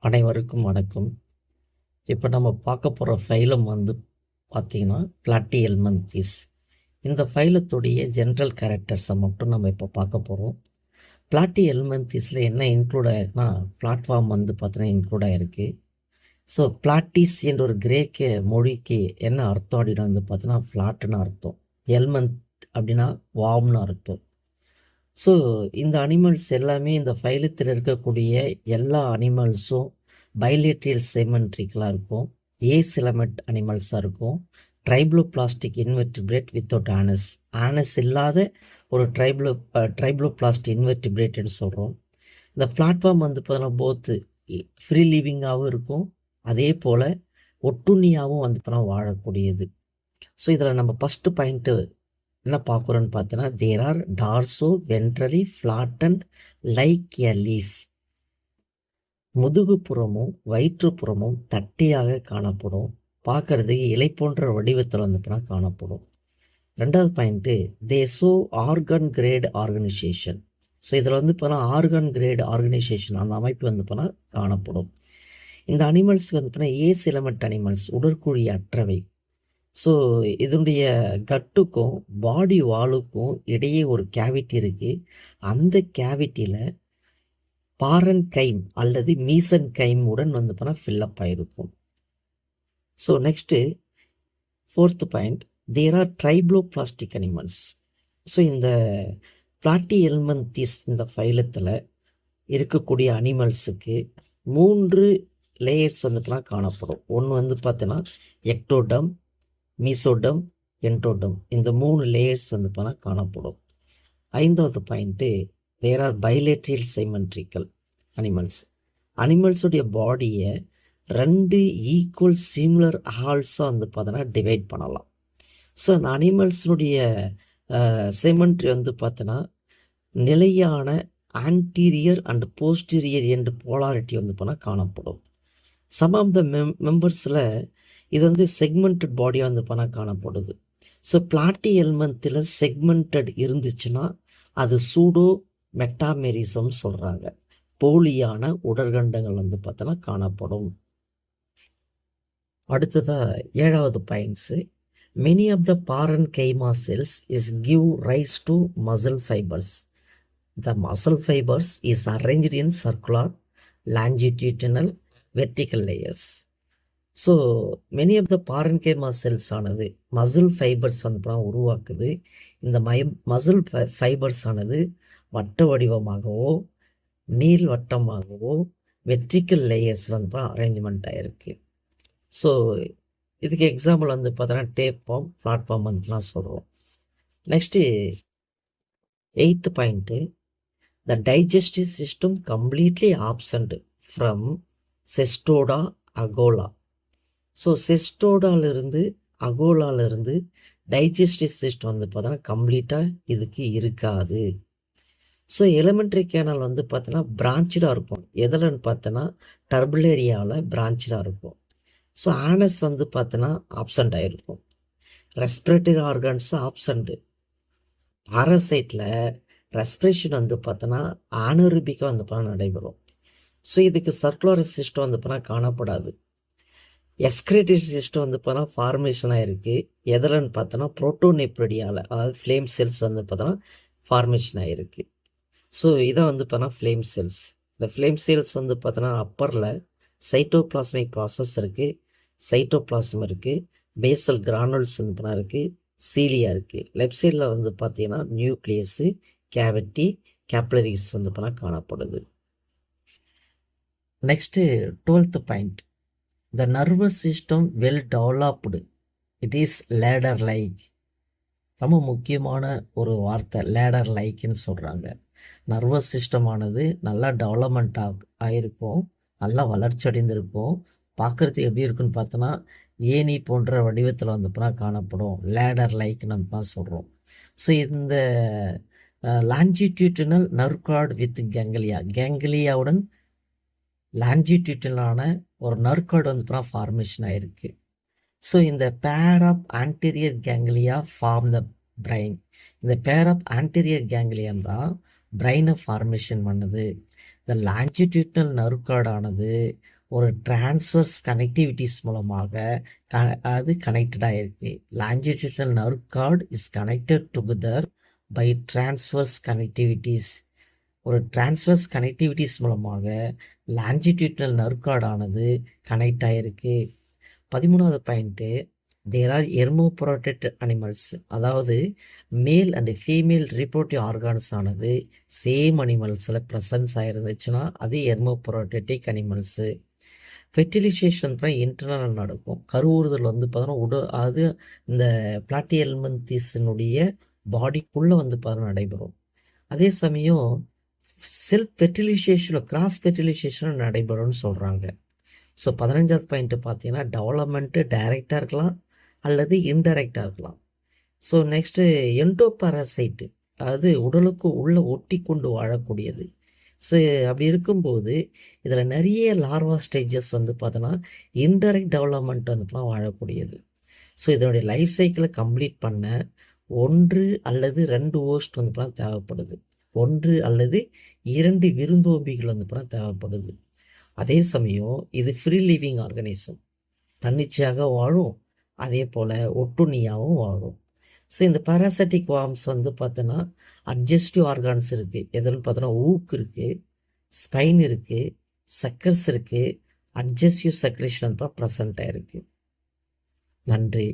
அனைவருக்கும் வணக்கம். இப்போ நம்ம பார்க்க போகிற ஃபைலம் பார்த்தீங்கன்னா பிளாட்டிஹெல்மின்தீஸ். இந்த ஃபைலத்துடைய ஜென்ரல் கேரக்டர்ஸை மட்டும் நம்ம இப்போ பார்க்க போகிறோம். பிளாட்டிஹெல்மின்தீஸில் என்ன இன்க்ளூட் ஆகிருக்குன்னா பிளாட்ஃபார்ம் பார்த்தீங்கன்னா இன்க்ளூட் ஆகிருக்கு. ஸோ பிளாட்டிஸ் என்ற ஒரு கிரேக்க மொழிக்கு என்ன அர்த்தம் அப்படின்னு பார்த்தீங்கன்னா ஃப்ளாட்டுன்னு அர்த்தம். எல்மந்த் அப்படின்னா வாம்னு அர்த்தம். ஸோ இந்த அனிமல்ஸ் எல்லாமே இந்த ஃபைலத்தில் இருக்கக்கூடிய எல்லா அனிமல்ஸும் பைலேட்ரியல் சிமெட்ரிக்கலாக இருக்கும். ஏசிலமெட் அனிமல்ஸாக இருக்கும். ட்ரைப்ளோபிளாஸ்டிக் இன்வெர்டிபிரேட் வித்தவுட் ஆனஸ். ஆனஸ் இல்லாத ஒரு ட்ரைப்ளோபிளாஸ்ட் இன்வெர்டிபிரேட்னு சொல்கிறோம். இந்த பிளாட்ஃபார்ம் பார்த்தீங்கன்னா போத்து ஃப்ரீ லிவிங்காகவும் இருக்கும், அதே போல் ஒட்டுண்ணியாகவும் பார்த்தீங்கன்னா வாழக்கூடியது. ஸோ இதில் நம்ம ஃபஸ்ட்டு பாயிண்ட்டு என்ன பார்க்குறோன்னு பார்த்தோன்னா, there are dorso ventrally flattened like a leaf. முதுகுப்புறமும் வயிற்றுப்புறமும் தட்டையாக காணப்படும். பார்க்கறதுக்கு இலை போன்ற வடிவத்தில் காணப்படும். ரெண்டாவது point, they show organ grade organisation. So இதில் போனால் ஆர்கன் கிரேட் ஆர்கனைசேஷன் அந்த அமைப்பு போனால் காணப்படும். இந்த அனிமல்ஸ் போனால் ஏசிலமெண்ட் அனிமல்ஸ், உடற்குழி அற்றவை. ஸோ இதனுடைய கட்டுக்கும் பாடி வாலுக்கும் இடையே ஒரு கேவிட்டி இருக்குது. அந்த கேவிட்டியில் பாரன் கைம் அல்லது மீசன் கைம் உடன் போனால் ஃபில்லப் ஆகிருக்கும். So next fourth point, there are triploblastic animals. So இந்த பிளாட்டிஹெல்மின்தீஸ் இந்த ஃபைலத்தில் இருக்கக்கூடிய அனிமல்ஸுக்கு 3 லேயர்ஸ் போனால் காணப்படும். ஒன்று பார்த்தீங்கன்னா எக்டோடம், மீசோடம், என்டோடம், இந்த 3 லேயர்ஸ் போனால் காணப்படும். 5வது point, there are bilateral symmetrical animals. அனிமல்ஸுடைய பாடியை 2 ஈக்குவல் சிமிலர் ஹால்ஸாக பார்த்தோன்னா டிவைட் பண்ணலாம். ஸோ அந்த அனிமல்ஸுடைய சிமெட்ரி பார்த்தோன்னா நிலையான ஆன்டீரியர் அண்ட் போஸ்டீரியர் என்ற போலாரிட்டி போனால் காணப்படும். சம் ஆஃப் த மெம்பர்ஸில் இது செக்மெண்டட் பாடியாக போனால் காணப்படுது. ஸோ பிளாட்டிஹெல்மின்த்தில் செக்மெண்டட் இருந்துச்சுன்னா அது சூடோ மெட்டாமெரிசம் சொல்கிறாங்க. போலியான உடற்கண்டங்கள் பார்த்தோன்னா காணப்படும். அடுத்ததாக 7வது points, many of the parenchyma cells is give rise to muscle fibres. The muscle fibres is arranged in circular, longitudinal, vertical layers. So many of the parenchyma cells ஆனது muscle fibres உருவாக்குது. இந்த muscle fibres ஆனது வட்ட வடிவமாகவோ நீள்வட்டமாகவோ vertical layers arrangement ஆகிருக்கு. So இதுக்கு example பார்த்தோன்னா டேப் ஃபார்ம், பிளாட்ஃபார்ம் சொல்கிறோம். Next 8th point, the digestive system completely absent from cestoda acoela. So செஸ்டோடாலிருந்து அகோலாலிருந்து டைஜஸ்டிவ் சிஸ்டம் பார்த்தோன்னா கம்ப்ளீட்டாக இதுக்கு இருக்காது. ஸோ எலிமெண்ட்ரி கேனல் பார்த்தோன்னா பிரான்ச்சாக இருக்கும். எதில்னு பார்த்தோன்னா டர்புலேரியாவில் பிரான்ச்சாக இருக்கும். ஸோ ஆனஸ் பார்த்தோன்னா ஆப்சண்ட் ஆகிருக்கும். Respiratory organs absent. பாரசைட்டில் ரெஸ்பிரேஷன் பார்த்தோன்னா ஆனோரிபிக்காக பார்த்தோன்னா நடைபெறும். ஸோ இதுக்கு சர்க்குலர் சிஸ்டம் பார்த்தோன்னா காணப்படாது. எஸ்கிரேட்டரி சிஸ்டம் பார்த்தோன்னா ஃபார்மேஷனாக இருக்குது. எதில்னு பார்த்தோன்னா புரோட்டோனெப்ரிடியாவில், அதாவது ஃப்ளேம் செல்ஸ் பார்த்தோன்னா ஃபார்மேஷன் ஆகிருக்கு. ஸோ இதை பார்த்தோன்னா ஃப்ளேம் செல்ஸ். இந்த ஃப்ளேம் செல்ஸ் பார்த்தோன்னா அப்பரில் சைட்டோபிளாஸ்மிக் ப்ராசஸ் இருக்குது, சைட்டோபிளாஸ்ம் இருக்குது, பேசல் கிரானுல்ஸ் இருக்குது, சீலியா இருக்குது. லெஃப்ட் சைடில் பார்த்தீங்கன்னா நியூக்ளியஸு, கேவிட்டி, கேப்லரிஸ் பார்த்தோன்னா காணப்படுது. Next 12th point, the nervous system well developed, it is ladder like. ரொம்ப முக்கியமான ஒரு வார்த்தை லேடர் லைக்னு சொல்கிறாங்க. நர்வஸ் சிஸ்டமானது நல்லா டெவலப்மெண்ட் ஆகிருக்கும், நல்லா வளர்ச்சி அடைந்திருக்கும். பார்க்குறதுக்கு எப்படி இருக்குன்னு பார்த்தோன்னா ஏனி போன்ற வடிவத்தில் போனால் காணப்படும். லேடர் லைக்னு தான் சொல்கிறோம். ஸோ இந்த லாஞ்சிடியூட்டினல் நர்கார்டு வித் கேங்கிலியாவுடன் லாஞ்சிடியூட்டினலான ஒரு நர்கார்டு ஃபார்மேஷன் ஆகிருக்கு. ஸோ இந்த pair of anterior ganglia form the brain. இந்த பேர் ஆஃப் ஆன்டீரியர் கேங்லியன் தான் பிரைனை ஃபார்மேஷன் பண்ணுது. இந்த லாஞ்சிடியூட்னல் நர்வ் கார்டானது ஒரு டிரான்ஸ்வர்ஸ் கனெக்டிவிட்டிஸ் மூலமாக அது கனெக்டடாக இருக்குது. Longitudinal nerve cord is connected together by transverse connectivities. ஒரு டிரான்ஸ்வர்ஸ் கனெக்டிவிட்டிஸ் மூலமாக லாங்கிடியூட்னல் நர்வ் கார்டானது கனெக்ட் ஆகிருக்கு. 13வது point, there are hermaphrodite animals. அதாவது male and female reproductive organs ஆனது சேம் அனிமல்ஸில் ப்ரெசன்ஸ் ஆகிருந்துச்சுன்னா அது எர்மோப்ரோடெட்டிக் அனிமல்ஸு. ஃபெர்டிலைசேஷன் இன்டர்னல் நடக்கும். கருவுறுதல் வந்து பார்த்தோன்னா அது இந்த பிளாட்டியல்மந்திஸினுடைய பாடிக்குள்ளே வந்து பார்த்தோன்னா நடைபெறும். அதே சமயம் செல்ஃப் ஃபெர்டிலைசேஷனும் கிராஸ் ஃபெர்டிலைசேஷனும் நடைபெறும்னு சொல்கிறாங்க. ஸோ 15வது பாயிண்ட்டு பார்த்தீங்கன்னா டெவலப்மெண்ட்டு டைரெக்டாக இருக்கலாம் அல்லது இன்டைரக்டாக இருக்கலாம். ஸோ நெக்ஸ்ட்டு எண்டோபாராசைட்டு, அது உடலுக்கு உள்ளே ஒட்டி கொண்டு வாழக்கூடியது. ஸோ அப்படி இருக்கும்போது இதில் நிறைய லார்வா ஸ்டேஜஸ் வந்து பார்த்தோன்னா இன்டைரக்ட் டெவலப்மெண்ட் வந்து வாழக்கூடியது. ஸோ இதனுடைய லைஃப் சைக்கிளை கம்ப்ளீட் பண்ண 1 அல்லது 2 ஹோஸ்ட் வந்து தேவைப்படுது. 1 அல்லது 2 விருந்தோம்பிகள் வந்து தேவைப்படுது. அதே சமயம் இது ஃப்ரீ லிவிங் ஆர்கனிசம், தன்னிச்சையாக வாழும், அதே போல் ஒட்டுண்ணியாகவும் வாழும். ஸோ இந்த பாராசைட்டிக் வார்ம்ஸ் வந்து பார்த்தோன்னா அட்ஜஸ்டிவ் ஆர்கான்ஸ் இருக்குது. எதுன்னு பார்த்தோன்னா ஊக்கு இருக்குது, ஸ்பைன் இருக்குது, சக்கர்ஸ் இருக்குது, அட்ஜஸ்டிவ் செக்ரேஷன் ப்ரெசண்ட்டாக இருக்குது. நன்றி.